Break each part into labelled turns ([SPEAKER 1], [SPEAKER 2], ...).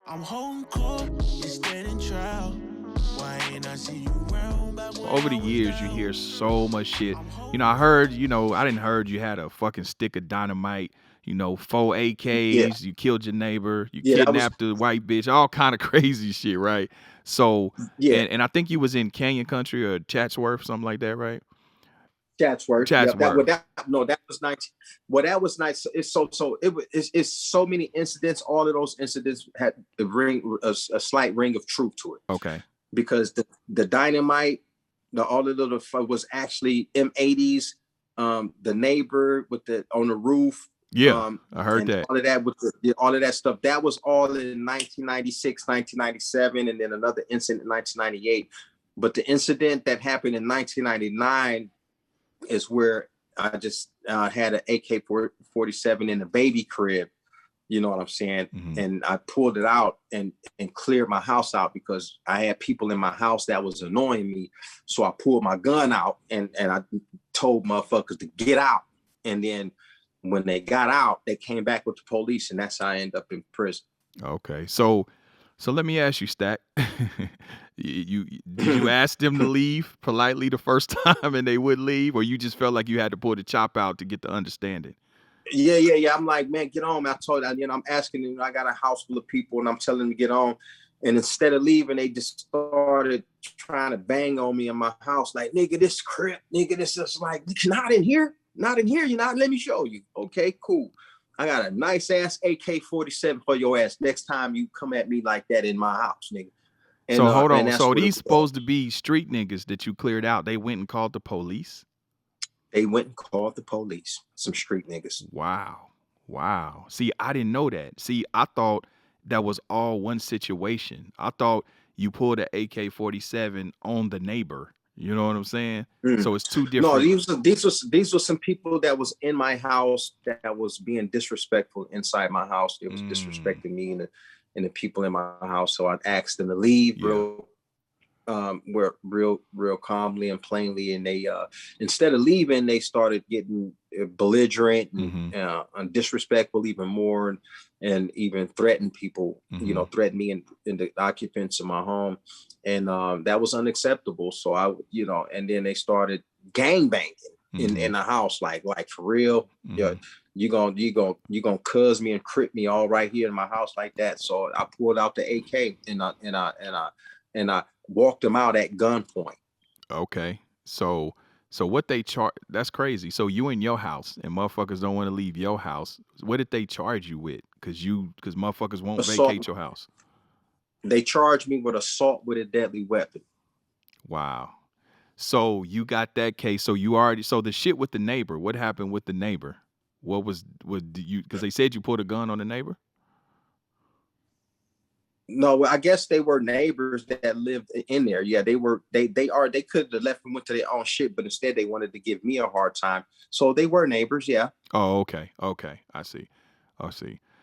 [SPEAKER 1] I'm holding court, you standing trial. Why ain't I see you round back when
[SPEAKER 2] Over the
[SPEAKER 1] I was
[SPEAKER 2] years, you
[SPEAKER 1] down?
[SPEAKER 2] hear so much shit. I heard, I didn't heard you had a fucking stick of dynamite, 4
[SPEAKER 3] Yeah,
[SPEAKER 2] AKs, you killed your neighbor, you
[SPEAKER 3] yeah, that was
[SPEAKER 2] kidnapped a white bitch, all kind of crazy shit, right? So,
[SPEAKER 3] yeah.
[SPEAKER 2] and I think you was in Canyon Country or Chatsworth, something like that, right?
[SPEAKER 3] Chatsworth. Yep.
[SPEAKER 2] Chatsworth.
[SPEAKER 3] That was 19. Well, that was nice. It's so many incidents. All of those incidents had a slight ring of truth to it,
[SPEAKER 2] Okay.
[SPEAKER 3] because the dynamite, all of the was actually M80s. The neighbor with the on the roof.
[SPEAKER 2] Yeah, I heard
[SPEAKER 3] And
[SPEAKER 2] that.
[SPEAKER 3] all of that all of that stuff. That was all in 1996, 1997, and then another incident in 1998. But the incident that happened in 1999 is where I just had an AK-47 in a baby crib. You know what I'm saying?
[SPEAKER 2] Mm-hmm.
[SPEAKER 3] And I pulled it out and cleared my house out because I had people in my house that was annoying me. So I pulled my gun out and I told motherfuckers to get out. And then when they got out, they came back with the police, and that's how I ended up in prison.
[SPEAKER 2] Okay. So let me ask you, Stack. Did you ask them to leave politely the first time and they would leave, or you just felt like you had to pull the chop out to get the understanding?
[SPEAKER 3] Yeah. I'm like, man, get on. I told you, I'm asking them, I got a house full of people and I'm telling them to get on. And instead of leaving, they just started trying to bang on me in my house. Like, nigga, this crip, nigga, this is like, not in here. Let me show you. Okay, cool. I got a nice ass AK-47 for your ass next time you come at me like that in my house, nigga. And,
[SPEAKER 2] so hold on.
[SPEAKER 3] and
[SPEAKER 2] So these supposed to be street niggas that you cleared out. They went and called the police?
[SPEAKER 3] They went and called the police. Some street niggas.
[SPEAKER 2] Wow. See, I didn't know that. See, I thought that was all one situation. I thought you pulled an AK-47 on the neighbor. You know what I'm saying? So it's two different.
[SPEAKER 3] No, these were some people that was in my house that was being disrespectful inside my house. They was disrespecting me and the people in my house. So I asked them to leave real calmly and plainly. And they instead of leaving, they started getting belligerent and disrespectful even more, and even threatened people. Threatened me and the occupants of my home. And that was unacceptable. So and then they started gang banging in the house, like for real. Yeah, you gonna cuz me and crip me all right here in my house like that. So I pulled out the AK and I walked them out at gunpoint.
[SPEAKER 2] Okay, so what they charge? That's crazy. So you in your house and motherfuckers don't want to leave your house. What did they charge you with? Because motherfuckers won't vacate your house.
[SPEAKER 3] They charged me with assault with a deadly weapon.
[SPEAKER 2] Wow. So you got that case. So the shit with the neighbor. What happened with the neighbor? What you? Because they said you pulled a gun on the neighbor.
[SPEAKER 3] No, I guess they were neighbors that lived in there. Yeah, they were. They could have left and went to their own shit, but instead they wanted to give me a hard time. So they were neighbors. Yeah.
[SPEAKER 2] Oh, okay. I see.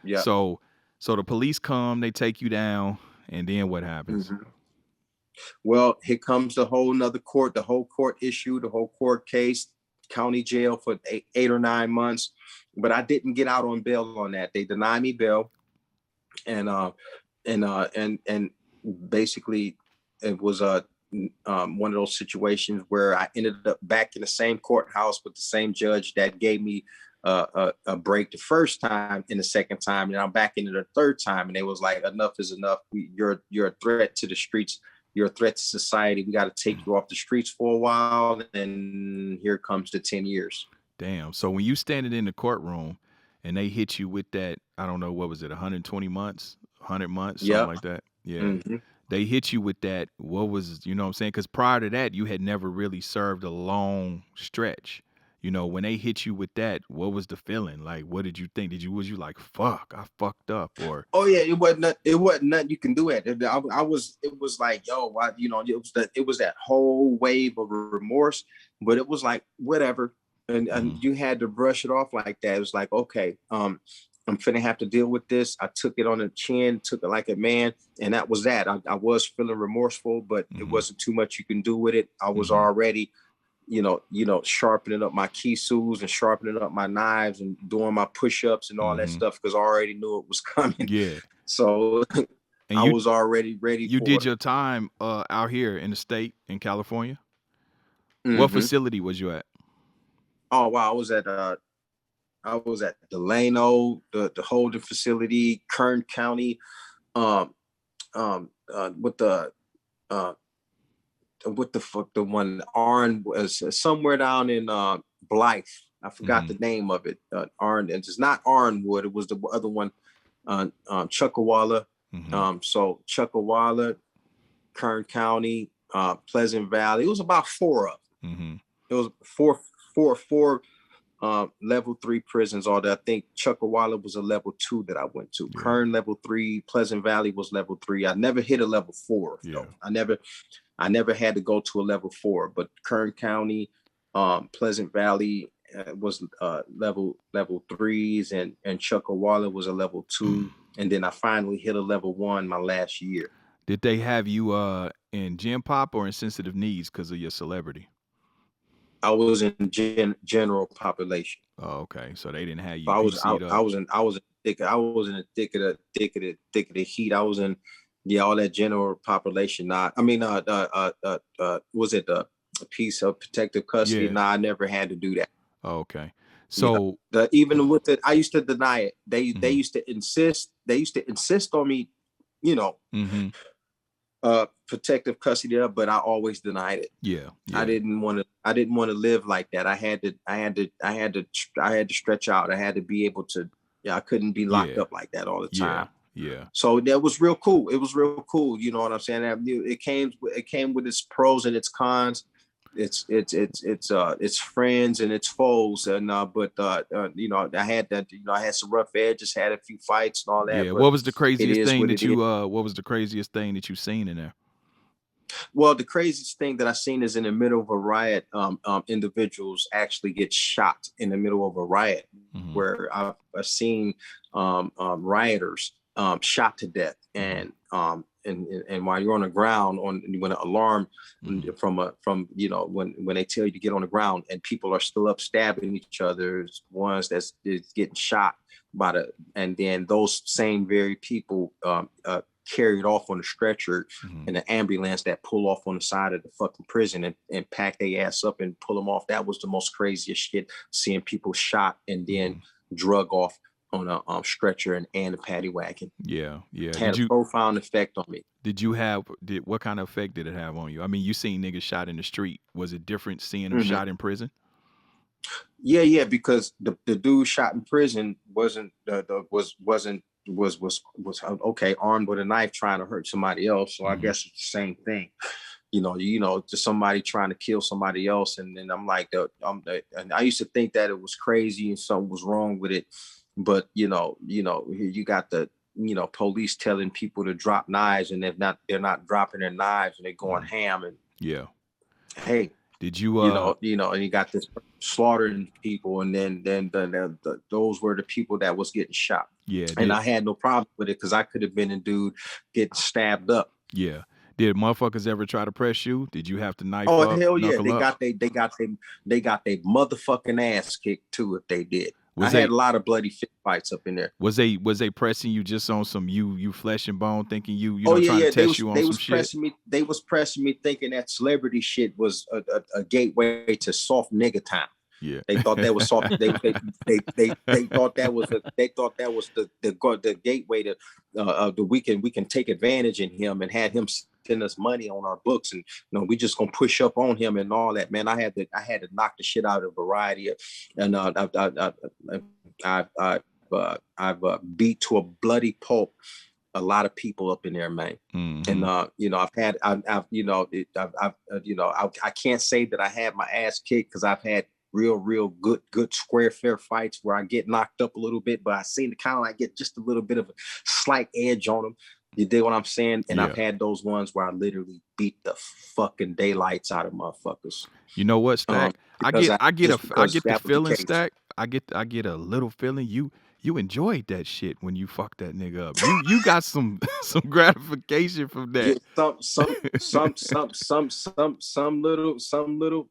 [SPEAKER 3] Yeah.
[SPEAKER 2] So the police come, they take you down, and then what happens?
[SPEAKER 3] Well, here comes the whole court issue, the whole court case, county jail for 8 or 9 months. But I didn't get out on bail on that. They denied me bail, and basically it was one of those situations where I ended up back in the same courthouse with the same judge that gave me a break the first time, and the second time, and I'm back into the third time, and they was like, enough is enough. You're a threat to the streets. You're a threat to society. We got to take you off the streets for a while. And here comes the 10 years.
[SPEAKER 2] Damn. So when you standing in the courtroom and they hit you with that, I don't know, what was it, 120 months, 100 months, something like that? Yeah. They hit you with that. What was, you know what I'm saying? Because prior to that, you had never really served a long stretch. When they hit you with that, what was the feeling? Like, what did you think? Was you like, fuck, I fucked up? Or
[SPEAKER 3] it wasn't nothing you can do at it. It was like, yo, it was that whole wave of remorse, but it was like, whatever. And you had to brush it off like that. It was like, okay, I'm finna have to deal with this. I took it on the chin, took it like a man. And that was that. I was feeling remorseful, but it wasn't too much you can do with it. I was already, sharpening up my kisus and sharpening up my knives and doing my push-ups and all that stuff, because I already knew it was coming.
[SPEAKER 2] Yeah.
[SPEAKER 3] So
[SPEAKER 2] And
[SPEAKER 3] I was already ready.
[SPEAKER 2] You
[SPEAKER 3] for
[SPEAKER 2] did
[SPEAKER 3] it.
[SPEAKER 2] your time out here in the state in California.
[SPEAKER 3] Mm-hmm.
[SPEAKER 2] What facility was you at?
[SPEAKER 3] Oh wow, I was at Delano, the Holdin facility, Kern County, with the what the fuck, the one Arn was somewhere down in Blythe. I forgot the name of it. Arn, and it's not Arnwood. It was the other one, Chuckawalla. So Chuckawalla, Kern County, Pleasant Valley. It was about 4 of them. It was four level 3 prisons. All that. I think Chuckawalla was a level 2 that I went to. Kern level 3, Pleasant Valley was level 3. I never hit a level 4. Though. I never had to go to a level 4, but Kern County, Pleasant Valley was level 3s, and Chuckawalla was a level 2, and then I finally hit a level 1 my last year.
[SPEAKER 2] Did they have you in Gen Pop or in sensitive needs because of your celebrity?
[SPEAKER 3] I was in general population.
[SPEAKER 2] Oh, okay. So they didn't have you.
[SPEAKER 3] I was in the thick of the heat. I was in all that general population. Was it a piece of protective custody?
[SPEAKER 2] Yeah.
[SPEAKER 3] Nah, I never had to do that.
[SPEAKER 2] Oh, okay. So
[SPEAKER 3] even with it, I used to deny it. They used to insist. They used to insist on me, protective custody, but I always denied it.
[SPEAKER 2] Yeah.
[SPEAKER 3] I didn't want to live like that. I had to stretch out. I had to be able to. I couldn't be locked up like that all the time.
[SPEAKER 2] Yeah. So
[SPEAKER 3] that was real cool. It was real cool. You know what I'm saying? It came with its pros and its cons. It's friends and its foes, and I had that. I had some rough edges, had a few fights and all that.
[SPEAKER 2] Yeah. What was the craziest thing that you? What was the craziest thing that you seen in there?
[SPEAKER 3] Well, the craziest thing that I seen is in the middle of a riot, individuals actually get shot in the middle of a riot, where I've seen rioters shot to death, and while you're on the ground, when an alarm from when they tell you to get on the ground, and people are still up stabbing each other, ones that's getting shot and then those same very people carried off on a stretcher in an ambulance that pull off on the side of the fucking prison and pack their ass up and pull them off. That was the most craziest shit, seeing people shot and then drug off on a stretcher and a paddy wagon.
[SPEAKER 2] Yeah.
[SPEAKER 3] Had a profound effect on me.
[SPEAKER 2] What kind of effect did it have on you? I mean, you seen niggas shot in the street. Was it different seeing them shot in prison?
[SPEAKER 3] Yeah, because the dude shot in prison was okay, armed with a knife trying to hurt somebody else. So I guess it's the same thing. Just somebody trying to kill somebody else, and then I'm like, and I used to think that it was crazy and something was wrong with it, but you got the police telling people to drop knives, and they're not dropping their knives, and they're going ham. And hey,
[SPEAKER 2] did you
[SPEAKER 3] and you got this slaughtering people, and then those were the people that was getting shot. Yeah, and I had no problem with it because I could have been a dude getting stabbed up.
[SPEAKER 2] Yeah. Did motherfuckers ever try to press you? Did you have to knife up?
[SPEAKER 3] Oh hell yeah! They got their motherfucking ass kicked too if they did. I had a lot of bloody fist fights up in there.
[SPEAKER 2] Was they pressing you just on some you flesh and bone, thinking trying to test you on some shit?
[SPEAKER 3] They was pressing me thinking that celebrity shit was a gateway to soft nigga time.
[SPEAKER 2] Yeah,
[SPEAKER 3] they thought that was soft. They thought that was the gateway to we can take advantage in him and had him send us money on our books, and we just gonna push up on him and all that. Man, I had to knock the shit out of a variety of, and I've beat to a bloody pulp a lot of people up in there, man. And I can't say that I had my ass kicked because I've had real good square fair fights where I get knocked up a little bit, but I seem to kind of like get just a little bit of a slight edge on them. You dig what I'm saying? And I've had those ones where I literally beat the fucking daylights out of motherfuckers.
[SPEAKER 2] You know what, Stack? I get the feeling, Stack. I get a little feeling you enjoyed that shit when you fucked that nigga up. You got some gratification from that.
[SPEAKER 3] Some little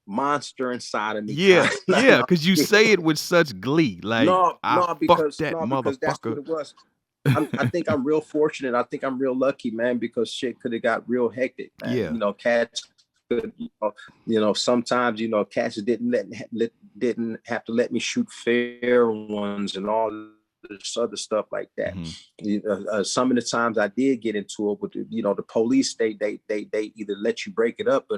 [SPEAKER 3] monster inside of me.
[SPEAKER 2] Yeah, because you say it with such glee. Like, I fucked that motherfucker.
[SPEAKER 3] That's what it was. I think I'm real fortunate. I think I'm real lucky, man, because shit could have got real hectic, man.
[SPEAKER 2] Yeah.
[SPEAKER 3] You know, cats could, sometimes, cats didn't have to let me shoot fair ones and all this other stuff like that. Some of the times I did get into it with the police. They either let you break it up,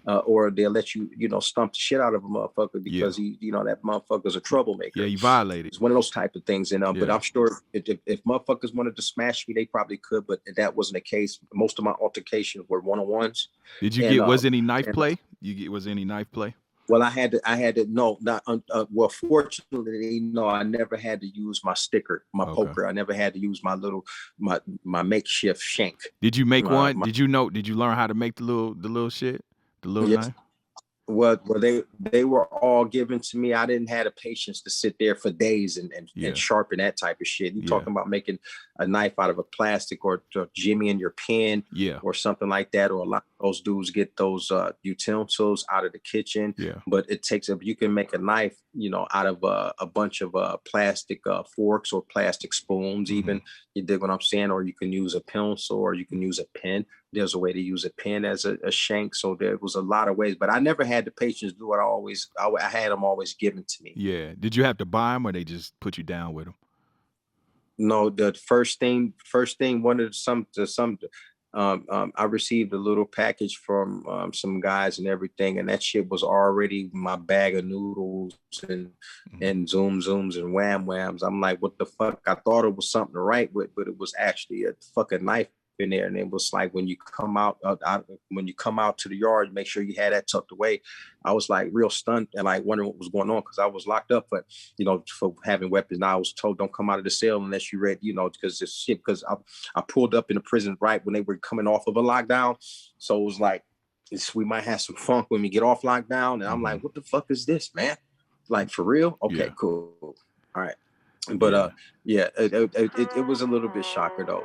[SPEAKER 3] or they'll let you stump the shit out of a motherfucker because that motherfucker's a troublemaker.
[SPEAKER 2] Yeah, you violated.
[SPEAKER 3] It's one of those type of things, but I'm sure if motherfuckers wanted to smash me, they probably could, but that wasn't the case. Most of my altercations were one-on-ones.
[SPEAKER 2] Did you was any knife play? Was any knife play?
[SPEAKER 3] Well, I had to no, not well, fortunately, no, I never had to use my sticker, my poker. I never had to use my makeshift shank.
[SPEAKER 2] Did you make one? Did you learn how to make the little shit? The little knife?
[SPEAKER 3] Well, they were all given to me. I didn't have the patience to sit there for days and sharpen that type of shit. You're talking about making a knife out of a plastic or jimmy in your pen, or something like that. Or a lot of those dudes get those utensils out of the kitchen. Yeah. But it takes you can make a knife, out of a bunch of plastic forks or plastic spoons. Even, you dig what I'm saying? Or you can use a pencil, or you can use a pen. There's a way to use a pen as a shank. So there was a lot of ways, but I never had the patience to do it. I had them always given to me.
[SPEAKER 2] Yeah. Did you have to buy them, or they just put you down with them?
[SPEAKER 3] No, the first thing, I received a little package from some guys and everything, and that shit was already my bag of noodles and zooms and whams. I'm like, what the fuck? I thought it was something to write with, but it was actually a fucking knife in there. And it was like, when you come out to the yard, make sure you had that tucked away. I was like real stunned and like wondering what was going on, because I was locked up for having weapons. Now I was told, don't come out of the cell unless you read, because this shit, because I pulled up in the prison right when they were coming off of a lockdown. So it was like, we might have some funk when we get off lockdown. And I'm like, what the fuck is this, man? Like, for real? Okay, cool. All right. But it was a little bit shocker though.